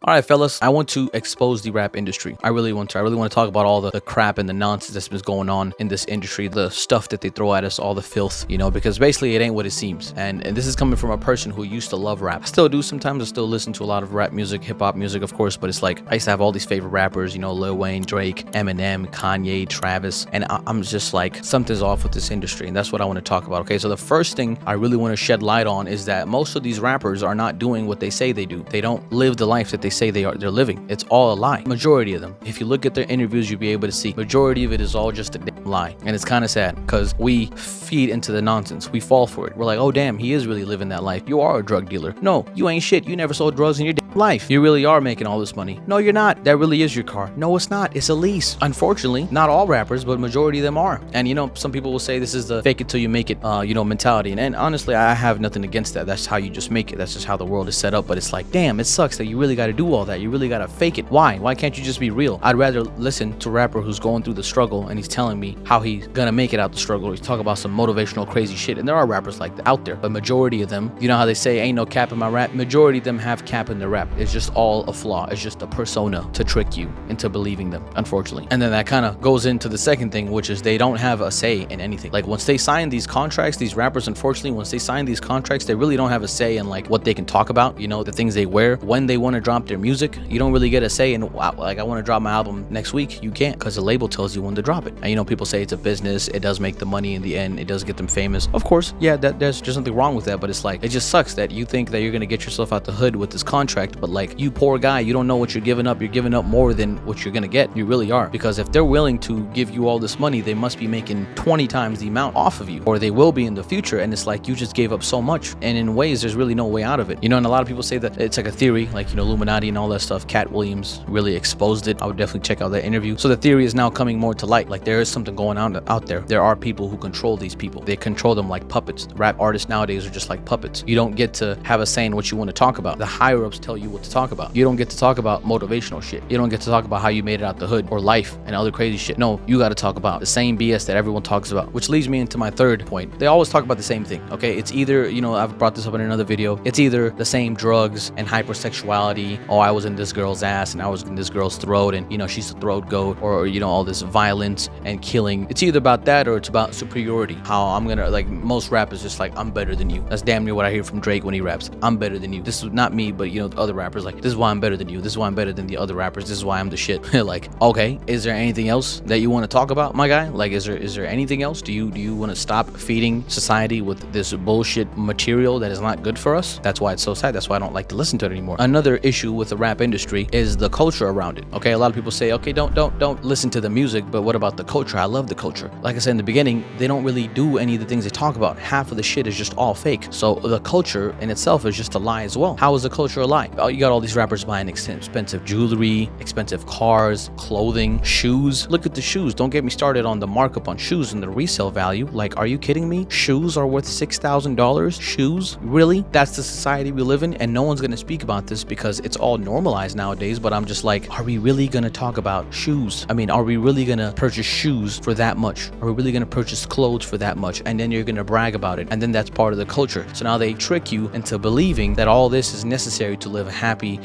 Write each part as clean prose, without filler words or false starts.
All right, fellas, I want to expose the rap industry. I really want to. I really want to talk about all the crap and the nonsense that's been going on in this industry, the stuff that they throw at us, all the filth, because basically it ain't what it seems. And this is coming from a person who used to love rap. I still do sometimes. I still listen to a lot of rap music, hip hop music, of course, but it's like I used to have all these favorite rappers, Lil Wayne, Drake, Eminem, Kanye, Travis, and I'm just like, something's off with this industry, and that's what I want to talk about. Okay, so the first thing I really want to shed light on is that most of these rappers are not doing what they say they do. They don't live the life that they say they're living. It's all a lie. Majority of them. If you look at their interviews, you'll be able to see majority of it is all just a damn lie. And it's kind of sad because we feed into the nonsense. We fall for it. We're like, oh damn, he is really living that life. You are a drug dealer. No, you ain't shit. You never sold drugs in your damn life. You really are making all this money. No, you're not. That really is your car. No, it's not. It's a lease. Unfortunately, not all rappers, but majority of them are. And some people will say this is the fake it till you make it, mentality. And honestly, I have nothing against that. That's how you just make it. That's just how the world is set up. But it's like, damn, it sucks that you really got to do all that. You really got to fake it. Why can't you just be real? I'd rather listen to a rapper who's going through the struggle and he's telling me how he's gonna make it out the struggle. He's talking about some motivational crazy shit, and there are rappers like that out there, but majority of them, how they say ain't no cap in my rap, majority of them have cap in their rap. It's just all a flaw. It's just a persona to trick you into believing them, unfortunately. And then that kind of goes into the second thing, which is they don't have a say in anything. Like once they sign these contracts, these rappers, unfortunately, once they sign these contracts, they really don't have a say in like what they can talk about, the things they wear, when they want to drop their music. You don't really get a say in, like I want to drop my album next week. You can't, because the label tells you when to drop it. And people say it's a business. It does make the money in the end. It does get them famous. Of course, yeah, there's nothing wrong with that, but it's like, it just sucks that you think that you're going to get yourself out the hood with this contract, but like, you poor guy, you don't know what you're giving up. You're giving up more than what you're going to get. You really are. Because if they're willing to give you all this money, they must be making 20 times the amount off of you, or they will be in the future. And it's like, you just gave up so much. And in ways, there's really no way out of it. And a lot of people say that it's like a theory, like, Illuminati and all that stuff. Cat Williams really exposed it. I would definitely check out that interview. So the theory is now coming more to light. Like there is something going on out there. There are people who control these people. They control them like puppets. Rap artists nowadays are just like puppets. You don't get to have a say in what you want to talk about. The higher ups tell you what to talk about. You don't get to talk about motivational shit. You don't get to talk about how you made it out the hood or life and other crazy shit. No, you got to talk about the same BS that everyone talks about, which leads me into my third point. They always talk about the same thing. Okay, it's either, I've brought this up in another video. It's either the same drugs and hypersexuality. Oh, I was in this girl's ass and I was in this girl's throat, and she's a throat goat, or all this violence and killing. It's either about that or it's about superiority. How I'm gonna, like, most rappers just like, I'm better than you. That's damn near what I hear from Drake when he raps. I'm better than you. This is not me, but other rappers, like, this is why I'm better than you. This is why I'm better than the other rappers. This is why I'm the shit. Like, okay, is there anything else that you want to talk about, my guy? Like, is there anything else? Do you want to stop feeding society with this bullshit material that is not good for us? That's why it's so sad. That's why I don't like to listen to it anymore. Another issue with the rap industry is the culture around it. Okay, a lot of people say, okay, don't listen to the music, but what about the culture? I love the culture. Like I said in the beginning, they don't really do any of the things they talk about. Half of the shit is just all fake. So the culture in itself is just a lie as well. How is the culture a lie? Oh, you got all these rappers buying expensive jewelry, expensive cars, clothing, shoes. Look at the shoes. Don't get me started on the markup on shoes and the resale value. Like, are you kidding me? Shoes are worth $6,000? Shoes? Really? That's the society we live in, and no one's gonna speak about this because it's all normalized nowadays. But I'm just like, are we really gonna talk about shoes? I mean, are we really gonna purchase shoes for that much? Are we really gonna purchase clothes for that much? And then you're gonna brag about it, and then that's part of the culture. So now they trick you into believing that all this is necessary to live a happy,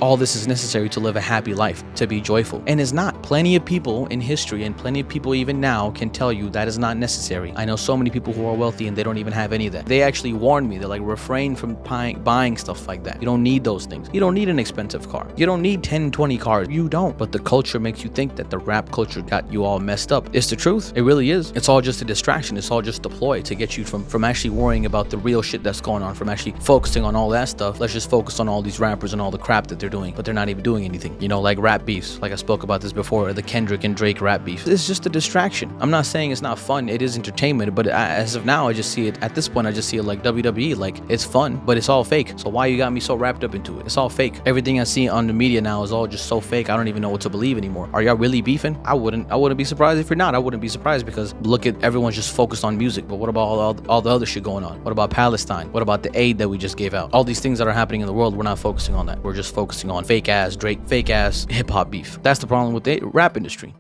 all this is necessary to live a happy life, to be joyful. And it's not. Plenty of people in history and plenty of people even now can tell you that is not necessary. I know so many people who are wealthy and they don't even have any of that. They actually warned me. They're like, refrain from buying stuff like that. You don't need those things. You don't need an expensive car. You don't need 10, 20 cars. You don't. But the culture makes you think that the rap culture got you all messed up. It's the truth. It really is. It's all just a distraction. It's all just a ploy to get you from actually worrying about the real shit that's going on, from actually focusing on all that stuff. Let's just focus on all these rappers and all the crap that they're doing, but they're not even doing anything. Like rap beefs. Like I spoke about this before, the Kendrick and Drake rap beef. It's just a distraction. I'm not saying it's not fun. It is entertainment, but as of now, I just see it, at this point, I just see it like WWE. Like, it's fun, but it's all fake. So why you got me so wrapped up into it? It's all fake. Everything I see on the media now is all just so fake. I don't even know what to believe anymore. Are y'all really beefing? I wouldn't be surprised if you're not. I wouldn't be surprised, because look at, everyone's just focused on music. But what about all the other shit going on? What about Palestine? What about the aid that we just gave out? All these things that are happening in the world, we're not focusing on that. We're just focusing on fake ass Drake, fake ass hip hop beef. That's the problem with the rap industry.